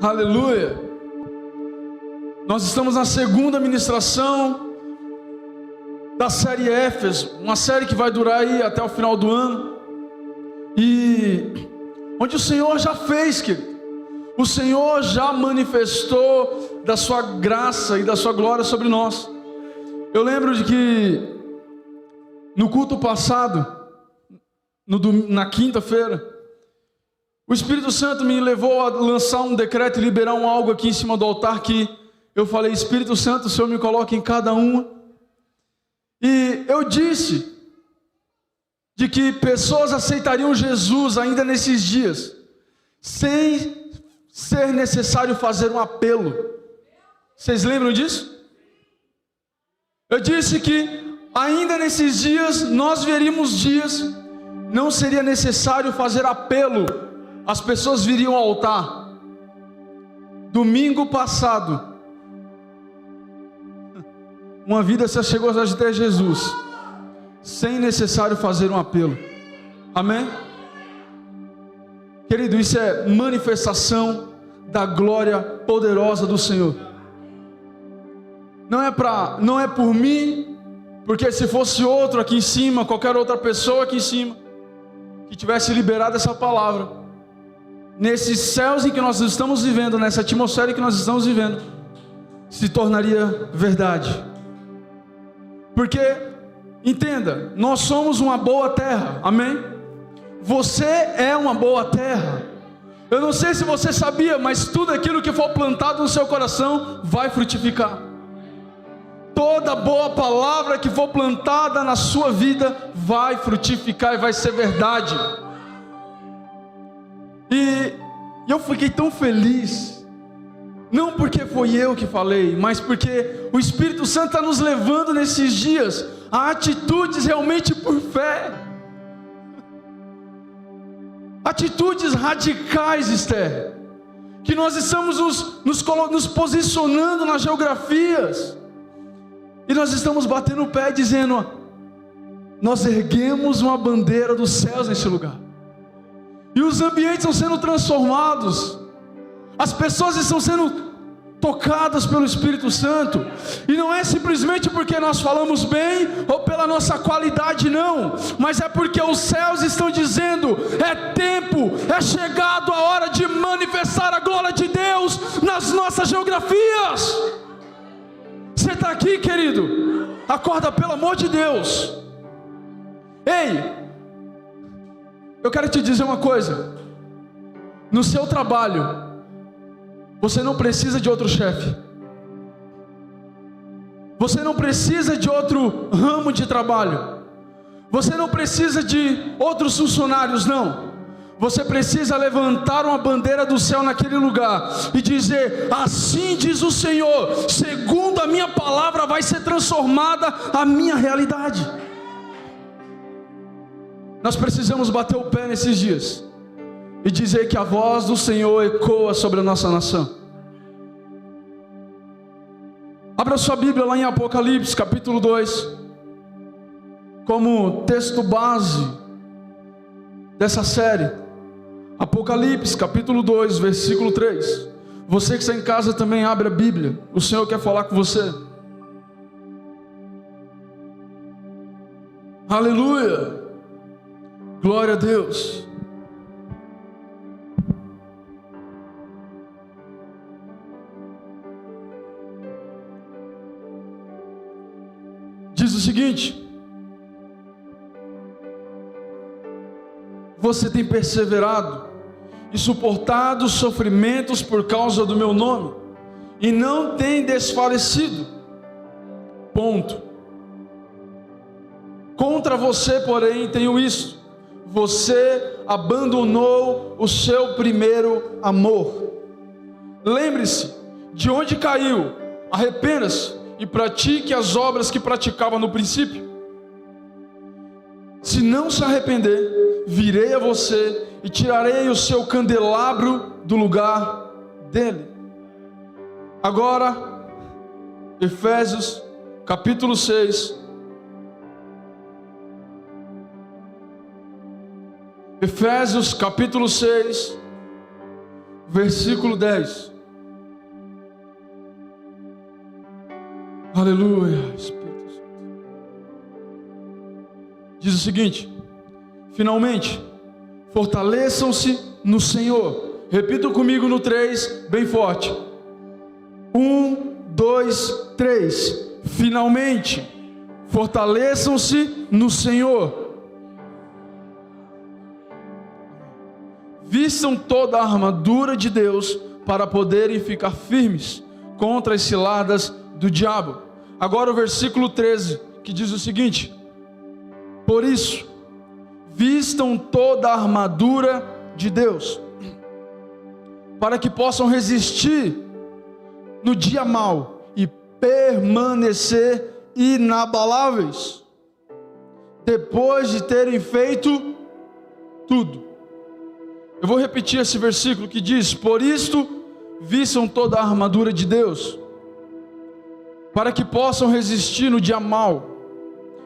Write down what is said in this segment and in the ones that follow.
Aleluia. Nós estamos na segunda ministração da série Éfeso, uma série que vai durar aí até o final do ano, e onde o Senhor já fez, querido. O Senhor já manifestou da sua graça e da sua glória sobre nós. Eu lembro de que no culto passado, na quinta-feira, o Espírito Santo me levou a lançar um decreto e liberar algo aqui em cima do altar, que eu falei: Espírito Santo, o Senhor me coloca em cada uma. E eu disse de que pessoas aceitariam Jesus ainda nesses dias, sem ser necessário fazer um apelo. Vocês lembram disso? Eu disse que ainda nesses dias, nós veríamos dias, não seria necessário fazer apelo, as pessoas viriam ao altar. Domingo passado, uma vida se chegou até Jesus, sem necessário fazer um apelo. Amém? Querido, isso é manifestação da glória poderosa do Senhor. Não é por mim, porque se fosse outro aqui em cima, qualquer outra pessoa aqui em cima, que tivesse liberado essa palavra, nesses céus em que nós estamos vivendo, nessa atmosfera em que nós estamos vivendo, se tornaria verdade. Porque, entenda, nós somos uma boa terra, amém? Você é uma boa terra. Eu não sei se você sabia, mas tudo aquilo que for plantado no seu coração vai frutificar. Toda boa palavra que for plantada na sua vida vai frutificar e vai ser verdade. E eu fiquei tão feliz, não porque foi eu que falei, mas porque o Espírito Santo está nos levando nesses dias a atitudes realmente por fé. Atitudes radicais, Esther, que nós estamos nos posicionando nas geografias, e nós estamos batendo o pé dizendo: nós erguemos uma bandeira dos céus nesse lugar, e os ambientes estão sendo transformados, as pessoas estão sendo tocadas pelo Espírito Santo, e não é simplesmente porque nós falamos bem, ou pela nossa qualidade, não, mas é porque os céus estão dizendo: é tempo, é chegado a hora de manifestar a glória de Deus nas nossas geografias. Você está aqui, querido? Acorda, pelo amor de Deus. Ei, eu quero te dizer uma coisa: no seu trabalho, você não precisa de outro chefe, você não precisa de outro ramo de trabalho, você não precisa de outros funcionários, não. Você precisa levantar uma bandeira do céu naquele lugar e dizer: assim diz o Senhor, segundo a minha palavra vai ser transformada a minha realidade. Nós precisamos bater o pé nesses dias e dizer que a voz do Senhor ecoa sobre a nossa nação. Abra sua Bíblia lá em Apocalipse capítulo 2, como texto base dessa série. Apocalipse capítulo 2, versículo 3. Você que está em casa também abre a Bíblia, o Senhor quer falar com você. Aleluia, glória a Deus. Diz o seguinte: você tem perseverado e suportado sofrimentos por causa do meu nome, e não tem desfalecido. Ponto. Contra você, porém, tenho isso: você abandonou o seu primeiro amor. Lembre-se de onde caiu, arrependa-se e pratique as obras que praticava no princípio. Se não se arrepender, virei a você e tirarei o seu candelabro do lugar dele. Agora, Efésios capítulo 6, Efésios capítulo 6, versículo 10. Aleluia, Espírito Santo. Diz o seguinte: finalmente, fortaleçam-se no Senhor. Repita comigo no 3, bem forte. 1, 2, 3. Finalmente, fortaleçam-se no Senhor. Vistam toda a armadura de Deus para poderem ficar firmes contra as ciladas do diabo. Agora o versículo 13, que diz o seguinte: por isso, vistam toda a armadura de Deus, para que possam resistir no dia mau e permanecer inabaláveis, depois de terem feito tudo. Eu vou repetir esse versículo que diz: por isto, vistam toda a armadura de Deus, para que possam resistir no dia mau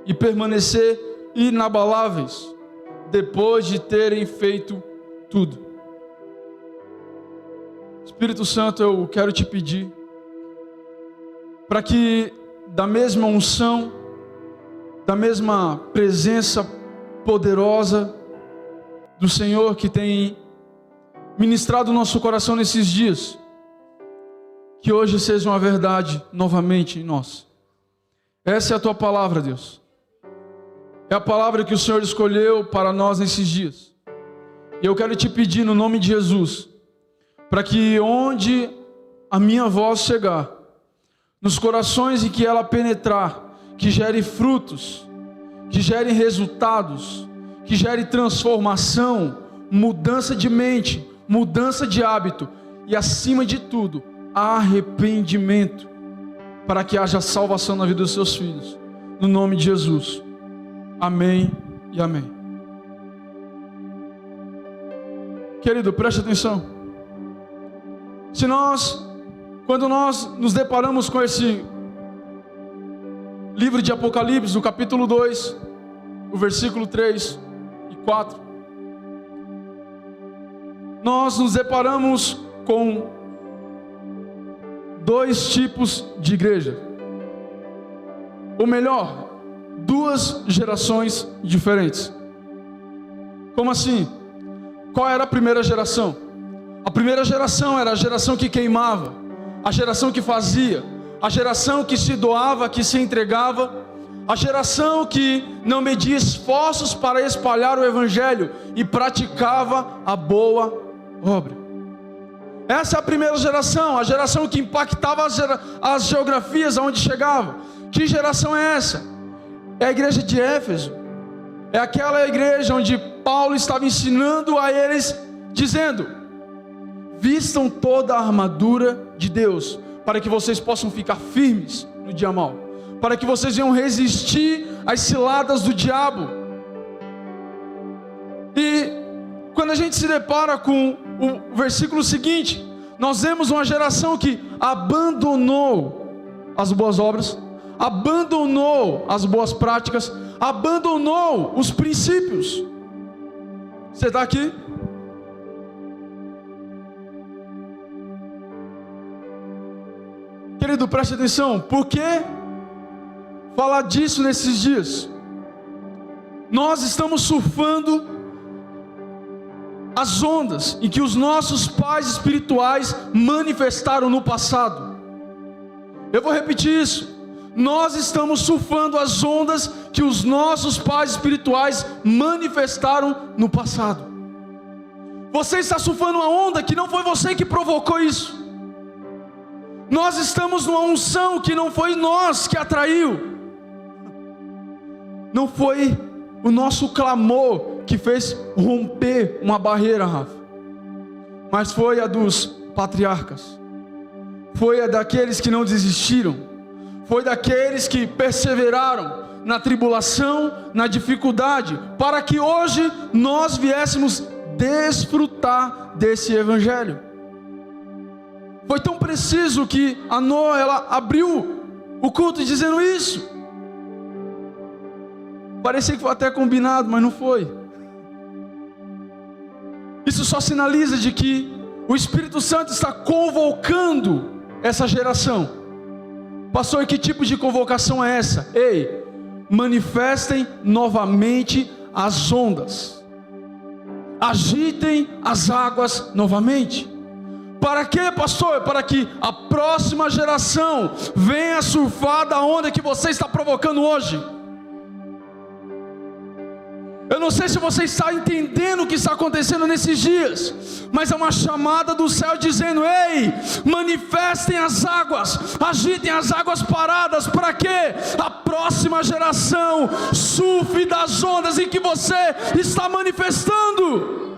e permanecer inabaláveis, depois de terem feito tudo. Espírito Santo, eu quero te pedir para que da mesma unção, da mesma presença poderosa do Senhor que tem ministrado o nosso coração nesses dias, que hoje seja uma verdade novamente em nós. Essa é a tua palavra, Deus. É a palavra que o Senhor escolheu para nós nesses dias. E eu quero te pedir no nome de Jesus, para que onde a minha voz chegar, nos corações em que ela penetrar, que gere frutos, que gere resultados, que gere transformação, mudança de mente, mudança de hábito e, acima de tudo, arrependimento, para que haja salvação na vida dos seus filhos, no nome de Jesus. Amém e amém. Querido, preste atenção. Quando nós nos deparamos com esse livro de Apocalipse, no capítulo 2, o versículo 3 e 4, nós nos deparamos com dois tipos de igreja, ou melhor, duas gerações diferentes. Como assim? Qual era a primeira geração? A primeira geração era a geração que queimava, a geração que fazia, a geração que se doava, que se entregava, a geração que não media esforços para espalhar o evangelho e praticava a boa obra. Essa é a primeira geração, a geração que impactava as geografias aonde chegava. Que geração é essa? É a igreja de Éfeso. É aquela igreja onde Paulo estava ensinando a eles, dizendo: vistam toda a armadura de Deus, para que vocês possam ficar firmes no dia mau, para que vocês venham resistir às ciladas do diabo. E quando a gente se depara com o versículo seguinte, nós vemos uma geração que abandonou as boas obras, abandonou as boas práticas, abandonou os princípios. Você está aqui? Querido, preste atenção. Por que falar disso nesses dias? Nós estamos surfando as ondas em que os nossos pais espirituais manifestaram no passado. Eu vou repetir isso. Nós estamos surfando as ondas que os nossos pais espirituais manifestaram no passado. Você está surfando uma onda que não foi você que provocou isso. Nós estamos numa unção que não foi nós que atraiu. Não foi o nosso clamor que fez romper uma barreira, Rafa, mas foi a dos patriarcas, foi a daqueles que não desistiram, foi daqueles que perseveraram na tribulação, na dificuldade, para que hoje nós viéssemos desfrutar desse evangelho. Foi tão preciso que a Noa, ela abriu o culto dizendo isso. Parecia que foi até combinado, mas não foi. Isso só sinaliza de que o Espírito Santo está convocando essa geração Pastor, que tipo de convocação é essa? Ei, manifestem novamente as ondas, agitem as águas novamente. Para quê, pastor? Para que a próxima geração venha surfar da onda que você está provocando hoje. Eu não sei se você está entendendo o que está acontecendo nesses dias, mas é uma chamada do céu dizendo: ei, manifestem as águas, agitem as águas paradas, para que a próxima geração surfe das ondas em que você está manifestando.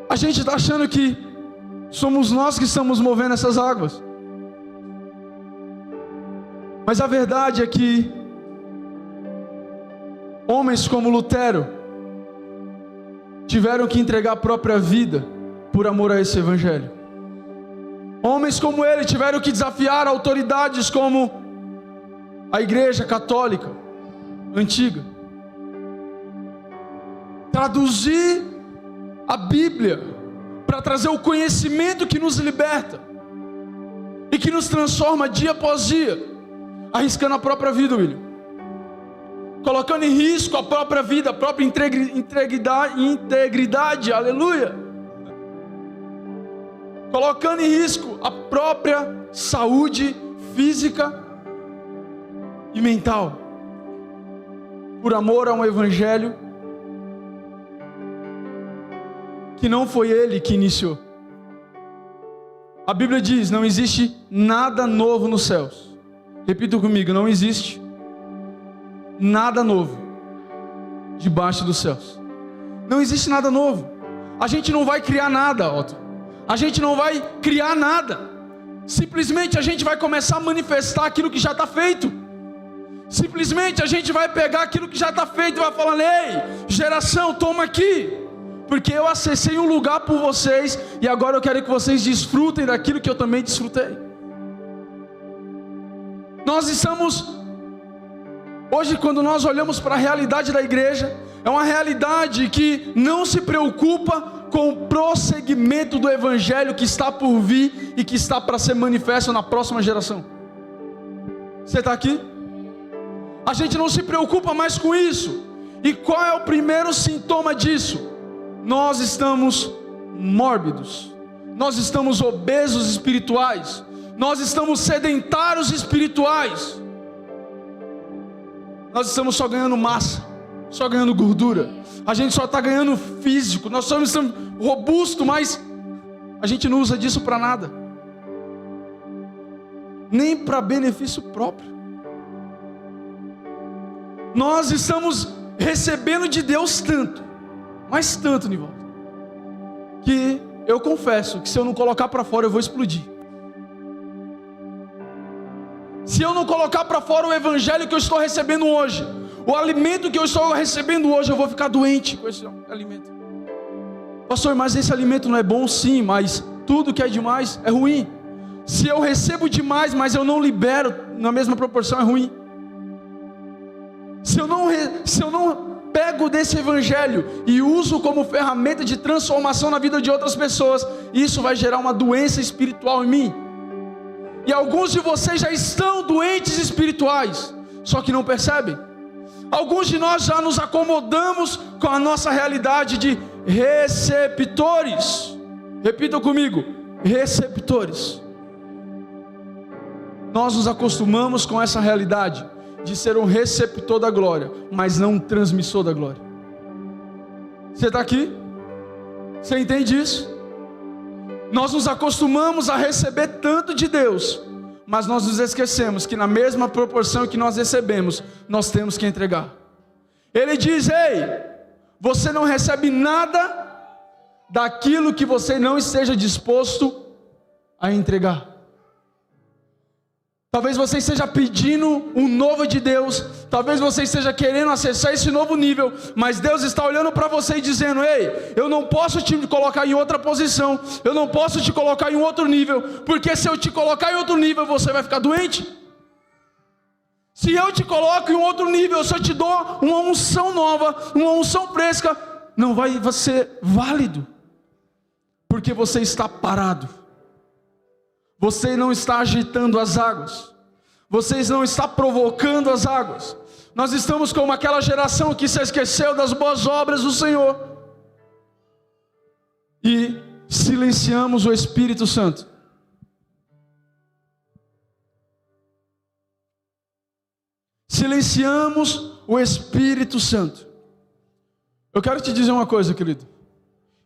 A gente está achando que somos nós que estamos movendo essas águas, mas a verdade é que homens como Lutero tiveram que entregar a própria vida por amor a esse evangelho. Homens como ele tiveram que desafiar autoridades como a Igreja Católica antiga, traduzir a Bíblia para trazer o conhecimento que nos liberta e que nos transforma dia após dia, arriscando a própria vida, William, colocando em risco a própria vida, a própria integridade, aleluia, colocando em risco a própria saúde física e mental, por amor a um evangelho que não foi ele que iniciou. A Bíblia diz: não existe nada novo nos céus. Repita comigo: não existe nada novo debaixo dos céus. Não existe nada novo. A gente não vai criar nada, Otto. A gente não vai criar nada. Simplesmente a gente vai começar a manifestar aquilo que já está feito. Simplesmente a gente vai pegar aquilo que já está feito e vai falar: ei, geração, toma aqui, porque eu acessei um lugar por vocês, e agora eu quero que vocês desfrutem daquilo que eu também desfrutei. Nós estamos, hoje, quando nós olhamos para a realidade da igreja, é uma realidade que não se preocupa com o prosseguimento do evangelho que está por vir e que está para ser manifesto na próxima geração. Você está aqui? A gente não se preocupa mais com isso. E qual é o primeiro sintoma disso? Nós estamos mórbidos, nós estamos obesos espirituais, nós estamos sedentários espirituais, nós estamos só ganhando massa, só ganhando gordura, a gente só está ganhando físico, nós só estamos robustos, mas a gente não usa disso para nada, nem para benefício próprio. Nós estamos recebendo de Deus tanto, mas tanto, Nivaldo, que eu confesso que se eu não colocar para fora eu vou explodir. Se eu não colocar para fora o evangelho que eu estou recebendo hoje, o alimento que eu estou recebendo hoje, eu vou ficar doente com esse alimento. Pastor, mas esse alimento não é bom? Sim, mas tudo que é demais é ruim. Se eu recebo demais, mas eu não libero na mesma proporção, é ruim. Se eu não pego desse evangelho e uso como ferramenta de transformação na vida de outras pessoas, isso vai gerar uma doença espiritual em mim. E alguns de vocês já estão doentes espirituais, só que não percebem. Alguns de nós já nos acomodamos com a nossa realidade de receptores. Repitam comigo: receptores. Nós nos acostumamos com essa realidade de ser um receptor da glória, mas não um transmissor da glória. Você está aqui? Você entende isso? Nós nos acostumamos a receber tanto de Deus, mas nós nos esquecemos que na mesma proporção que nós recebemos, nós temos que entregar. Ele diz: ei, você não recebe nada daquilo que você não esteja disposto a entregar. Talvez você esteja pedindo um novo de Deus, talvez você esteja querendo acessar esse novo nível, mas Deus está olhando para você e dizendo: ei, eu não posso te colocar em outra posição, eu não posso te colocar em outro nível, porque se eu te colocar em outro nível, você vai ficar doente. Se eu te coloco em um outro nível, se eu te dou uma unção nova, uma unção fresca, não vai ser válido, porque você está parado. Você não está agitando as águas. Vocês não estão provocando as águas. Nós estamos como aquela geração que se esqueceu das boas obras do Senhor. E silenciamos o Espírito Santo. Silenciamos o Espírito Santo. Eu quero te dizer uma coisa, querido.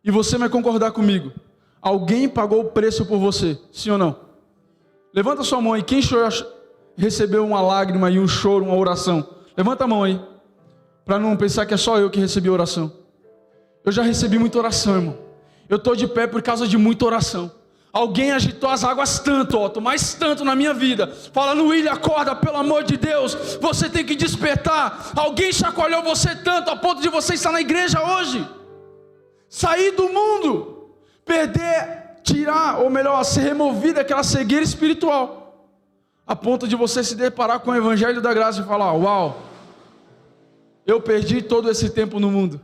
E você vai concordar comigo. Alguém pagou o preço por você, sim ou não? Levanta sua mão aí. Quem recebeu uma lágrima e um choro, uma oração? Levanta a mão aí. Para não pensar que é só eu que recebi oração. Eu já recebi muita oração, irmão. Eu estou de pé por causa de muita oração. Alguém agitou as águas tanto, Otto, mas tanto na minha vida. Falando, William, acorda, pelo amor de Deus. Você tem que despertar. Alguém chacoalhou você tanto a ponto de você estar na igreja hoje. Sair do mundo. Perder, tirar, ou melhor, ser removido daquela cegueira espiritual. A ponto de você se deparar com o Evangelho da Graça e falar, uau, eu perdi todo esse tempo no mundo.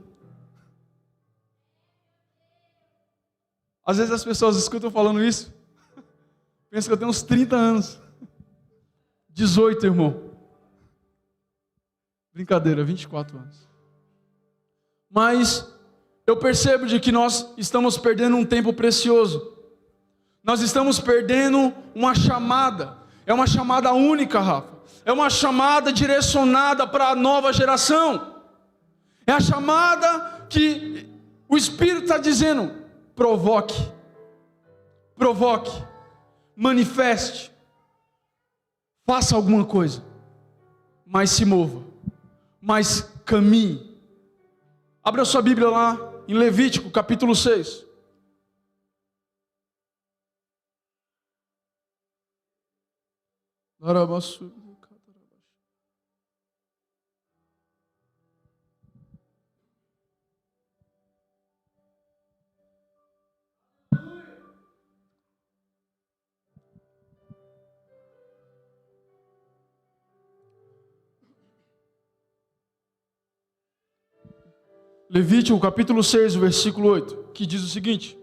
Às vezes as pessoas escutam falando isso, pensam que eu tenho uns 30 anos. 18, irmão. Brincadeira, 24 anos. Mas eu percebo de que nós estamos perdendo um tempo precioso. Nós estamos perdendo uma chamada. É uma chamada única, Rafa. É uma chamada direcionada para a nova geração. É a chamada que o Espírito está dizendo: provoque, manifeste, faça alguma coisa, mas se mova, mas caminhe. Abra a sua Bíblia lá em Levítico capítulo 6. Levítico capítulo 6, versículo 8, que diz o seguinte: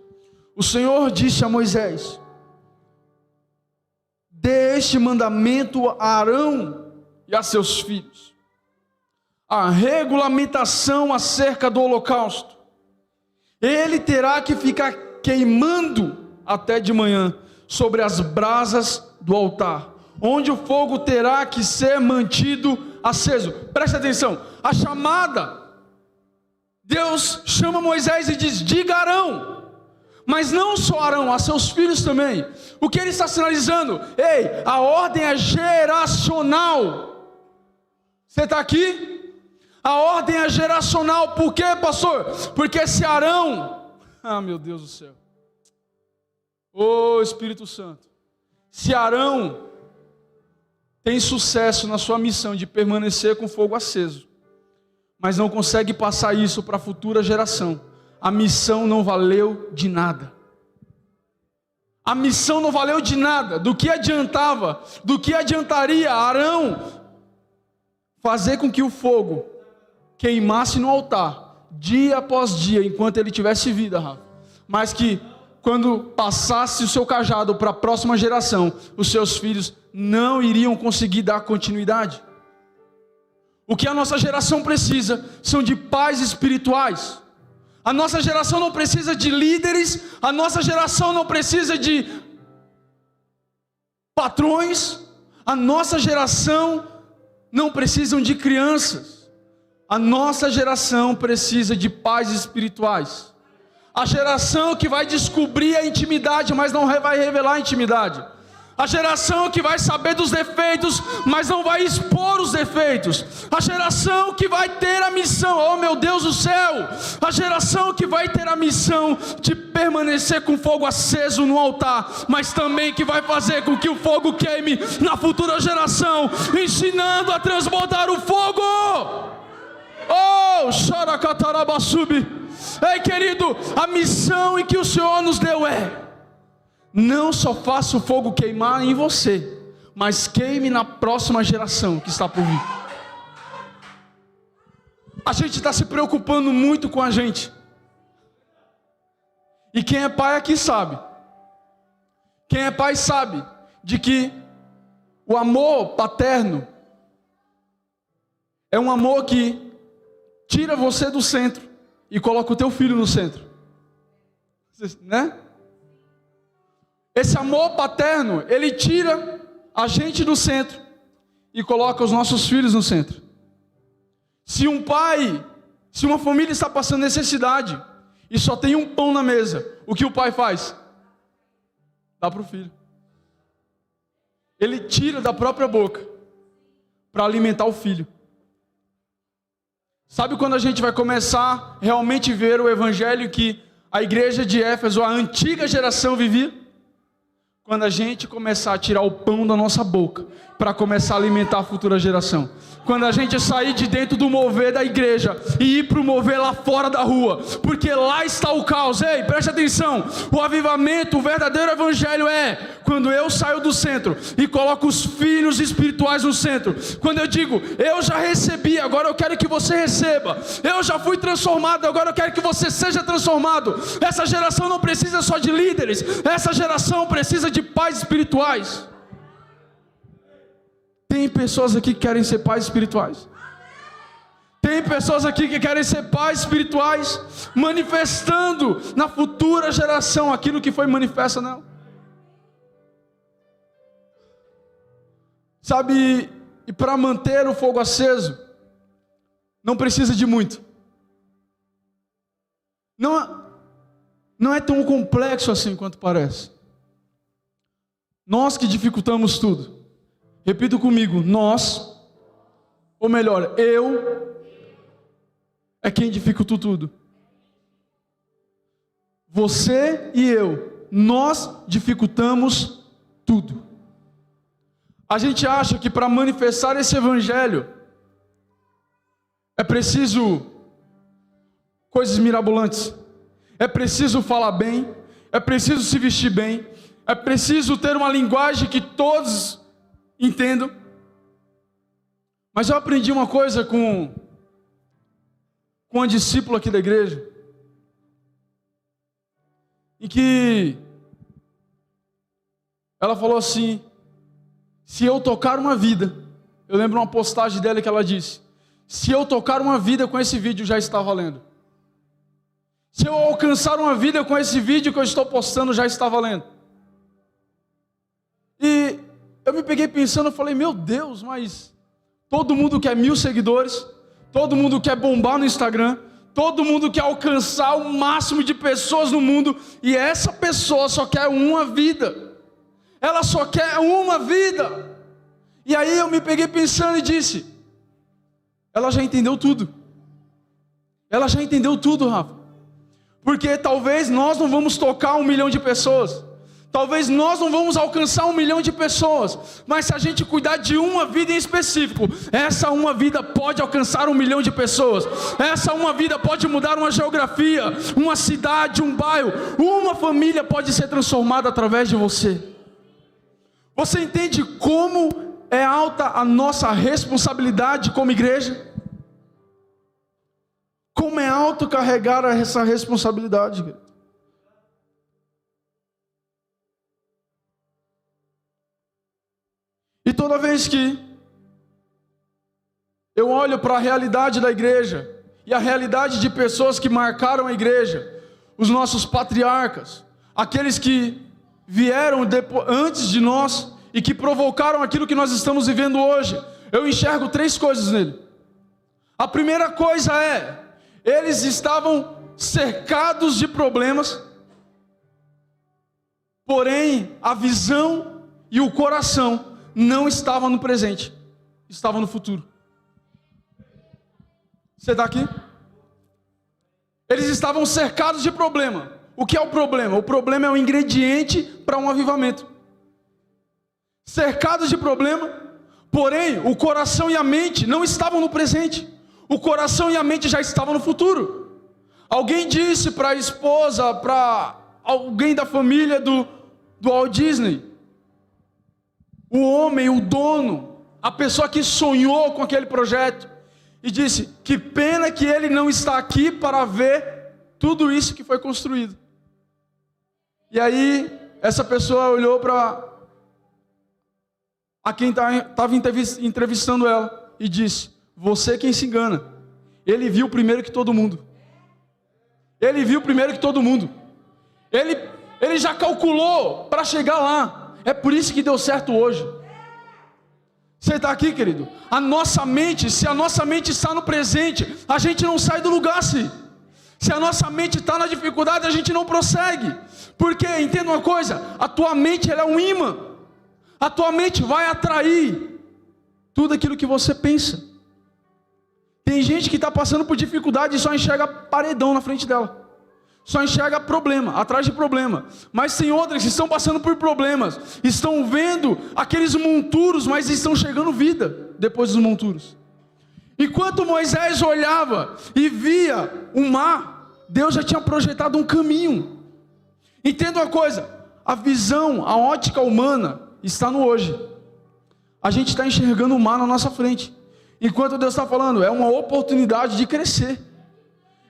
o Senhor disse a Moisés: dê este mandamento a Arão e a seus filhos, a regulamentação acerca do holocausto. Ele terá que ficar queimando até de manhã sobre as brasas do altar, onde o fogo terá que ser mantido aceso. Preste atenção, a chamada, Deus chama Moisés e diz: diga a Arão, mas não só Arão, a seus filhos também. O que ele está sinalizando? Ei, a ordem é geracional. Você está aqui? A ordem é geracional. Por quê, pastor? Porque se Arão, meu Deus do céu, ô Espírito Santo, se Arão tem sucesso na sua missão de permanecer com fogo aceso, mas não consegue passar isso para a futura geração, a missão não valeu de nada. A missão não valeu de nada. Do que adiantava, do que adiantaria Arão fazer com que o fogo queimasse no altar, dia após dia, enquanto ele tivesse vida, Rafa, mas que quando passasse o seu cajado para a próxima geração, os seus filhos não iriam conseguir dar continuidade. O que a nossa geração precisa são de pais espirituais. A nossa geração não precisa de líderes, a nossa geração não precisa de patrões, a nossa geração não precisa de crianças, a nossa geração precisa de pais espirituais. A geração que vai descobrir a intimidade, mas não vai revelar a intimidade. A geração que vai saber dos defeitos, mas não vai expor os defeitos. A geração que vai ter a missão, oh meu Deus do céu, a geração que vai ter a missão de permanecer com fogo aceso no altar, mas também que vai fazer com que o fogo queime na futura geração, ensinando a transbordar o fogo. Oh, xaracatarabassubi. Ei, querido, a missão em que o Senhor nos deu é: não só faça o fogo queimar em você, mas queime na próxima geração que está por vir. A gente está se preocupando muito com a gente. E quem é pai aqui sabe Quem é pai sabe de que o amor paterno é um amor que tira você do centro e coloca o teu filho no centro, né? Esse amor paterno, ele tira a gente do centro e coloca os nossos filhos no centro. Se uma família está passando necessidade e só tem um pão na mesa, o que o pai faz? Dá para o filho. Ele tira da própria boca para alimentar o filho. Sabe quando a gente vai começar realmente ver o evangelho que a igreja de Éfeso, a antiga geração, vivia? Quando a gente começar a tirar o pão da nossa boca para começar a alimentar a futura geração. Quando a gente sair de dentro do mover da igreja e ir para o mover lá fora da rua, porque lá está o caos. Ei, preste atenção, o avivamento, o verdadeiro evangelho é quando eu saio do centro e coloco os filhos espirituais no centro. Quando eu digo, eu já recebi, agora eu quero que você receba. Eu já fui transformado, agora eu quero que você seja transformado. Essa geração não precisa só de líderes, essa geração precisa de pais espirituais. Tem pessoas aqui que querem ser pais espirituais. Tem pessoas aqui que querem ser pais espirituais, manifestando na futura geração aquilo que foi manifesto nela. Sabe, e para manter o fogo aceso, não precisa de muito. Não é tão complexo assim quanto parece. Nós que dificultamos tudo. Repita comigo, nós, ou melhor, eu, é quem dificulta tudo. Você e eu, nós dificultamos tudo. A gente acha que para manifestar esse evangelho, é preciso coisas mirabolantes, é preciso falar bem, é preciso se vestir bem, é preciso ter uma linguagem que todos entendo. Mas eu aprendi uma coisa com uma discípula aqui da igreja, em que ela falou assim: se eu tocar uma vida, eu lembro uma postagem dela que ela disse: se eu tocar uma vida com esse vídeo, já está valendo. Se eu alcançar uma vida com esse vídeo que eu estou postando, já está valendo. E eu me peguei pensando, eu falei, meu Deus, mas todo mundo quer 1000 seguidores, todo mundo quer bombar no Instagram, todo mundo quer alcançar o máximo de pessoas no mundo, e essa pessoa só quer uma vida, ela só quer uma vida. E aí eu me peguei pensando e disse, ela já entendeu tudo. Ela já entendeu tudo, Rafa. Porque talvez nós não vamos tocar 1 milhão de pessoas, talvez nós não vamos alcançar 1 milhão de pessoas, mas se a gente cuidar de uma vida em específico, essa uma vida pode alcançar 1 milhão de pessoas. Essa uma vida pode mudar uma geografia, uma cidade, um bairro. Uma família pode ser transformada através de você. Você entende como é alta a nossa responsabilidade como igreja? Como é alto carregar essa responsabilidade, querido? E toda vez que eu olho para a realidade da igreja, e a realidade de pessoas que marcaram a igreja, os nossos patriarcas, aqueles que vieram antes de nós, e que provocaram aquilo que nós estamos vivendo hoje, eu enxergo 3 coisas nele. A primeira coisa é, eles estavam cercados de problemas, porém a visão e o coração não estavam no presente, estavam no futuro. Você está aqui? Eles estavam cercados de problema. O que é o problema? O problema é um ingrediente para um avivamento. Cercados de problema, porém o coração e a mente não estavam no presente. O coração e a mente já estavam no futuro. Alguém disse para a esposa, para alguém da família do Walt Disney, o homem, o dono, a pessoa que sonhou com aquele projeto, e disse, que pena que ele não está aqui para ver tudo isso que foi construído. E aí essa pessoa olhou para quem estava entrevistando ela e disse: você quem se engana. Ele viu primeiro que todo mundo. Ele viu primeiro que todo mundo. Ele já calculou para chegar lá. É por isso que deu certo hoje. Você está aqui, querido? A nossa mente, se a nossa mente está no presente, a gente não sai do lugar, se a nossa mente está na dificuldade, a gente não prossegue. Porque, entenda uma coisa, a tua mente ela é um imã. A tua mente vai atrair tudo aquilo que você pensa. Tem gente que está passando por dificuldade e só enxerga paredão na frente dela. Só enxerga problema, atrás de problema. Mas tem outras que estão passando por problemas, estão vendo aqueles monturos, mas estão chegando vida depois dos monturos. Enquanto Moisés olhava e via o mar, Deus já tinha projetado um caminho. Entenda uma coisa, a visão, a ótica humana está no hoje. A gente está enxergando o mar na nossa frente. Enquanto Deus está falando, é uma oportunidade de crescer.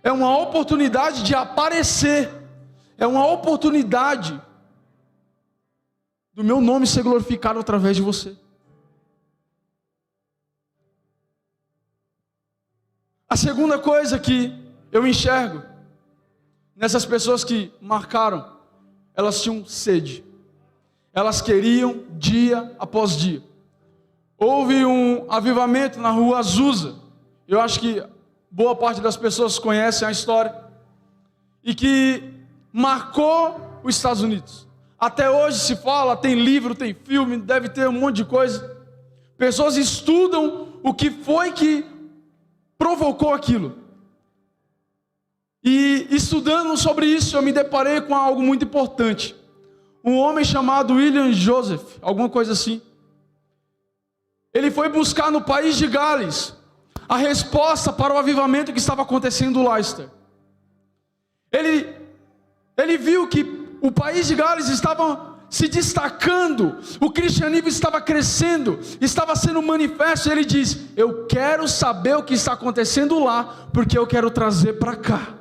É uma oportunidade de aparecer. É uma oportunidade do meu nome ser glorificado através de você. A segunda coisa que eu enxergo nessas pessoas que marcaram, elas tinham sede. Elas queriam dia após dia. Houve um avivamento na rua Azusa. Eu acho que boa parte das pessoas conhecem a história. E que marcou os Estados Unidos. Até hoje se fala, tem livro, tem filme, deve ter um monte de coisa. Pessoas estudam o que foi que provocou aquilo. E estudando sobre isso, eu me deparei com algo muito importante. Um homem chamado William Joseph, alguma coisa assim. Ele foi buscar no país de Gales a resposta para o avivamento que estava acontecendo em Leicester. Ele viu que o país de Gales estava se destacando, o cristianismo estava crescendo, estava sendo manifesto, e ele diz: eu quero saber o que está acontecendo lá, porque eu quero trazer para cá.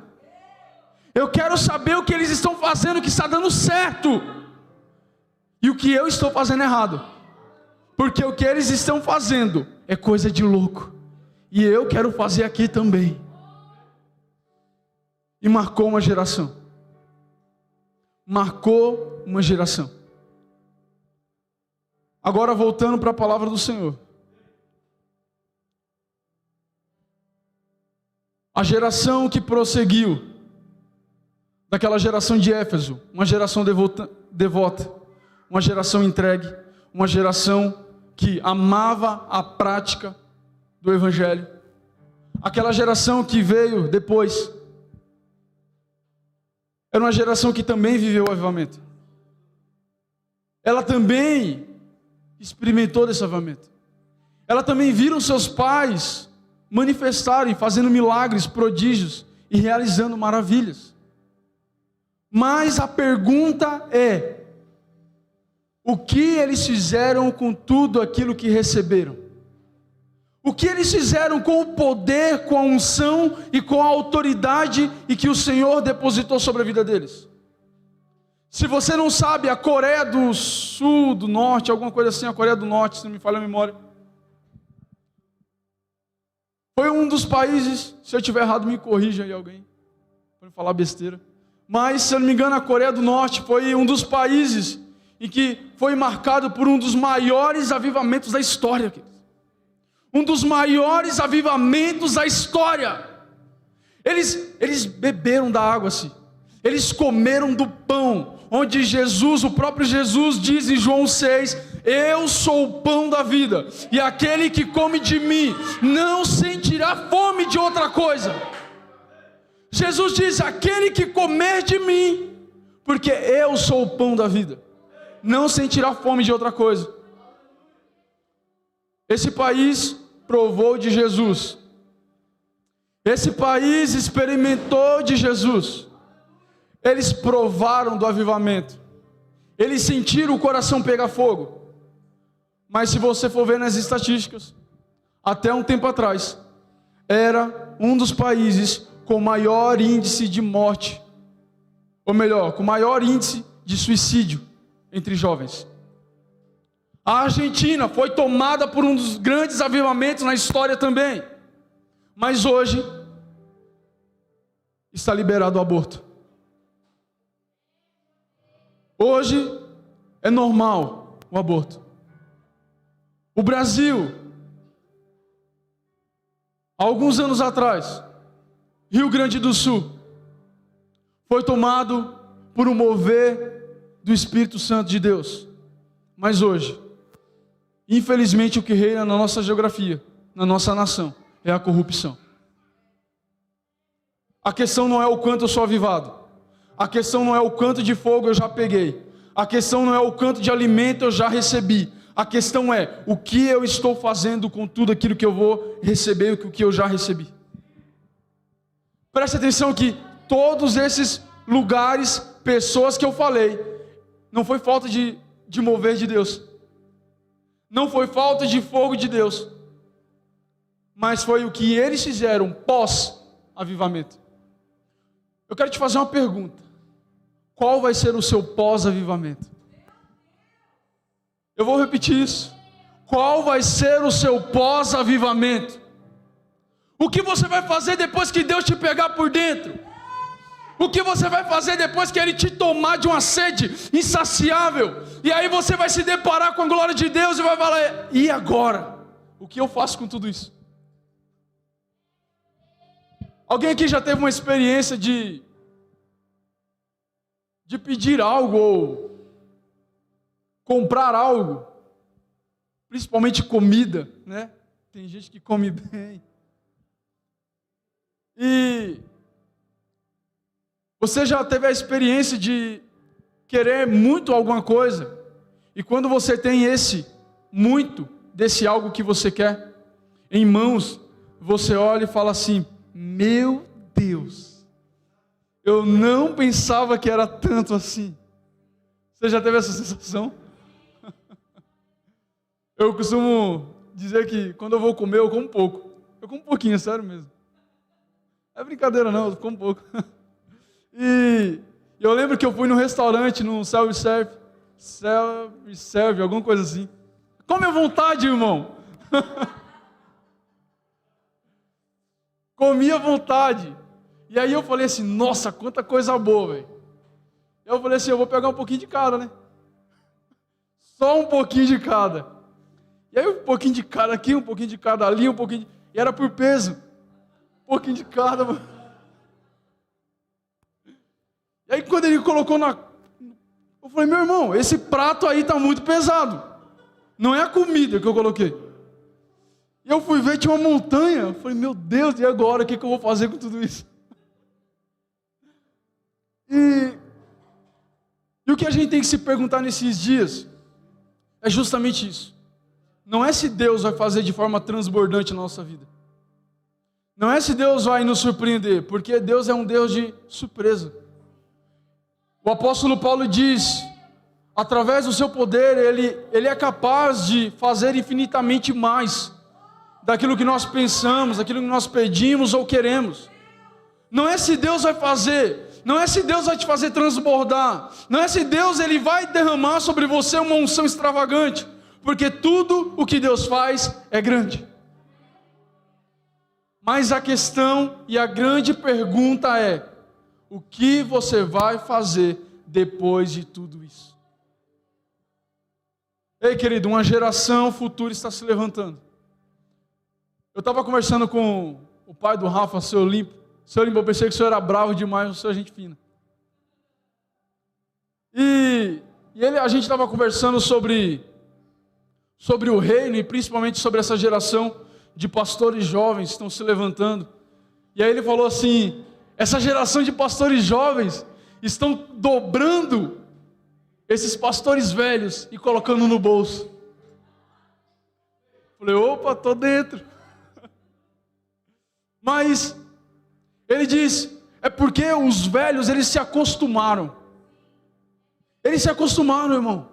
Eu quero saber o que eles estão fazendo, o que está dando certo, e o que eu estou fazendo errado, porque o que eles estão fazendo é coisa de louco, e eu quero fazer aqui também. E marcou uma geração. Marcou uma geração. Agora voltando para a palavra do Senhor. A geração que prosseguiu, daquela geração de Éfeso, uma geração devota, uma geração entregue, uma geração que amava a prática do Evangelho. Aquela geração que veio depois, era uma geração que também viveu o avivamento. Ela também experimentou desse avivamento. Ela também viram seus pais manifestarem, fazendo milagres, prodígios e realizando maravilhas. Mas a pergunta é: o que eles fizeram com tudo aquilo que receberam? O que eles fizeram com o poder, com a unção e com a autoridade e que o Senhor depositou sobre a vida deles? Se você não sabe, a Coreia do Sul, do Norte, alguma coisa assim, a Coreia do Norte, se não me falha a memória, foi um dos países, se eu estiver errado me corrija aí alguém, para não falar besteira, mas se eu não me engano a Coreia do Norte foi um dos países em que foi marcado por um dos maiores avivamentos da história. Um dos maiores avivamentos da história. Eles beberam da água assim. Eles comeram do pão, onde Jesus, o próprio Jesus diz em João 6, eu sou o pão da vida, e aquele que come de mim não sentirá fome de outra coisa. Jesus diz: aquele que comer de mim, porque eu sou o pão da vida, não sentirá fome de outra coisa. Esse país provou de Jesus. Esse país experimentou de Jesus. Eles provaram do avivamento. Eles sentiram o coração pegar fogo. Mas se você for ver nas estatísticas, até um tempo atrás, era um dos países com maior índice de morte, ou melhor, com maior índice de suicídio entre jovens. A Argentina foi tomada por um dos grandes avivamentos na história também. Mas hoje está liberado o aborto. Hoje é normal o aborto. O Brasil, há alguns anos atrás, Rio Grande do Sul, foi tomado por um mover do Espírito Santo de Deus. Mas hoje, infelizmente, o que reina na nossa geografia, na nossa nação, é a corrupção. A questão não é o quanto eu sou avivado. A questão não é o quanto de fogo eu já peguei. A questão não é o quanto de alimento eu já recebi. A questão é o que eu estou fazendo com tudo aquilo que eu vou receber, o que eu já recebi. Preste atenção que todos esses lugares, pessoas que eu falei, não foi falta de mover de Deus. Não foi falta de fogo de Deus. Mas foi o que eles fizeram pós-avivamento. Eu quero te fazer uma pergunta. Qual vai ser o seu pós-avivamento? Eu vou repetir isso. Qual vai ser o seu pós-avivamento? O que você vai fazer depois que Deus te pegar por dentro? O que você vai fazer depois que Ele te tomar de uma sede insaciável? E aí você vai se deparar com a glória de Deus e vai falar, e agora? O que eu faço com tudo isso? Alguém aqui já teve uma experiência de pedir algo ou comprar algo, principalmente comida, né? Tem gente que come bem. E você já teve a experiência de querer muito alguma coisa, e quando você tem muito desse algo que você quer em mãos, você olha e fala assim, meu Deus, eu não pensava que era tanto assim. Você já teve essa sensação? Eu costumo dizer que quando eu vou comer, eu como pouco. Eu como um pouquinho, sério mesmo. É brincadeira não, eu como pouco. E eu lembro que eu fui num restaurante, num self-serve, alguma coisa assim. Come à vontade, irmão. Comi à vontade. E aí eu falei assim, nossa, quanta coisa boa, velho. Eu falei assim, eu vou pegar um pouquinho de cada, né? Só um pouquinho de cada. E aí um pouquinho de cada aqui, um pouquinho de cada ali, um pouquinho de... E era por peso. Um pouquinho de cada. E aí quando ele colocou na... Eu falei, meu irmão, esse prato aí tá muito pesado. Não é a comida que eu coloquei. E eu fui ver, tinha uma montanha. Eu falei, meu Deus, e agora? O que eu vou fazer com tudo isso? E o que a gente tem que se perguntar nesses dias é justamente isso. Não é se Deus vai fazer de forma transbordante na nossa vida. Não é se Deus vai nos surpreender, porque Deus é um Deus de surpresa. O apóstolo Paulo diz, através do seu poder, ele é capaz de fazer infinitamente mais daquilo que nós pensamos, daquilo que nós pedimos ou queremos. Não é se Deus vai fazer, não é se Deus vai te fazer transbordar, não é se Deus ele vai derramar sobre você uma unção extravagante, porque tudo o que Deus faz é grande. Mas a questão e a grande pergunta é, o que você vai fazer depois de tudo isso? Ei, querido, uma geração futura está se levantando. Eu estava conversando com o pai do Rafa, seu Limpo. Seu Limpo, eu pensei que o senhor era bravo demais, o senhor é gente fina. E a gente estava conversando sobre o reino e principalmente sobre essa geração de pastores jovens que estão se levantando. E aí ele falou assim, essa geração de pastores jovens estão dobrando esses pastores velhos e colocando no bolso. Falei, opa, tô dentro. Mas ele diz, é porque os velhos, eles se acostumaram. Eles se acostumaram, irmão.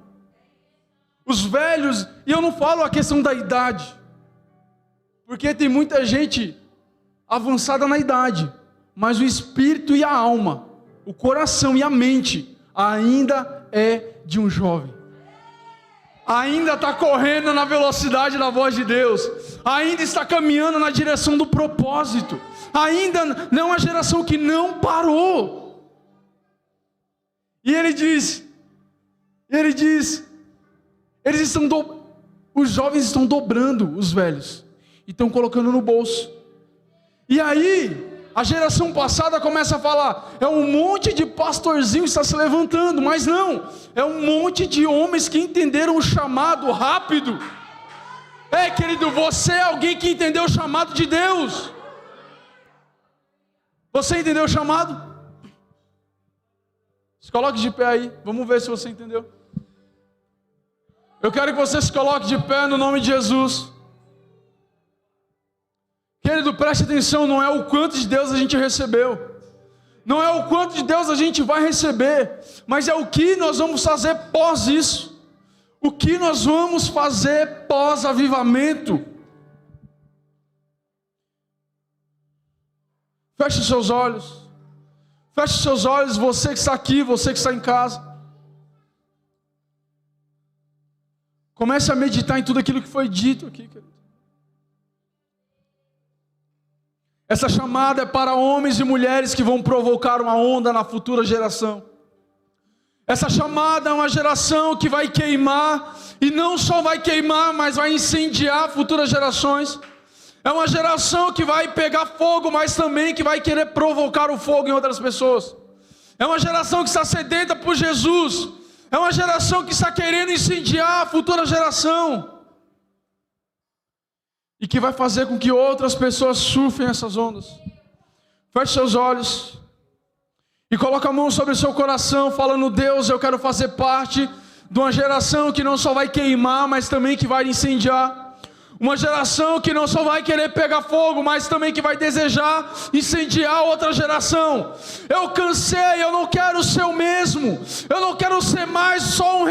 Os velhos, e eu não falo a questão da idade, porque tem muita gente avançada na idade, mas o espírito e a alma, o coração e a mente ainda é de um jovem. Ainda está correndo na velocidade da voz de Deus, ainda está caminhando na direção do propósito, ainda não é uma geração que não parou. E ele diz, os jovens estão dobrando os velhos, e estão colocando no bolso. E aí, a geração passada começa a falar, é um monte de pastorzinho que está se levantando, mas não, é um monte de homens que entenderam o chamado rápido. Querido, você é alguém que entendeu o chamado de Deus. Você entendeu o chamado? Se coloque de pé aí, vamos ver se você entendeu. Eu quero que você se coloque de pé no nome de Jesus. Querido, preste atenção, não é o quanto de Deus a gente recebeu, não é o quanto de Deus a gente vai receber, mas é o que nós vamos fazer pós isso, o que nós vamos fazer pós avivamento. Feche seus olhos, você que está aqui, você que está em casa. Comece a meditar em tudo aquilo que foi dito aqui, querido. Essa chamada é para homens e mulheres que vão provocar uma onda na futura geração. Essa chamada é uma geração que vai queimar, e não só vai queimar, mas vai incendiar futuras gerações. É uma geração que vai pegar fogo, mas também que vai querer provocar o fogo em outras pessoas. É uma geração que está sedenta por Jesus. É uma geração que está querendo incendiar a futura geração. E que vai fazer com que outras pessoas surfem essas ondas. Feche seus olhos e coloque a mão sobre o seu coração, falando: Deus, eu quero fazer parte de uma geração que não só vai queimar, mas também que vai incendiar. Uma geração que não só vai querer pegar fogo, mas também que vai desejar incendiar outra geração. Eu cansei, eu não quero ser o mesmo. Eu não quero ser mais só um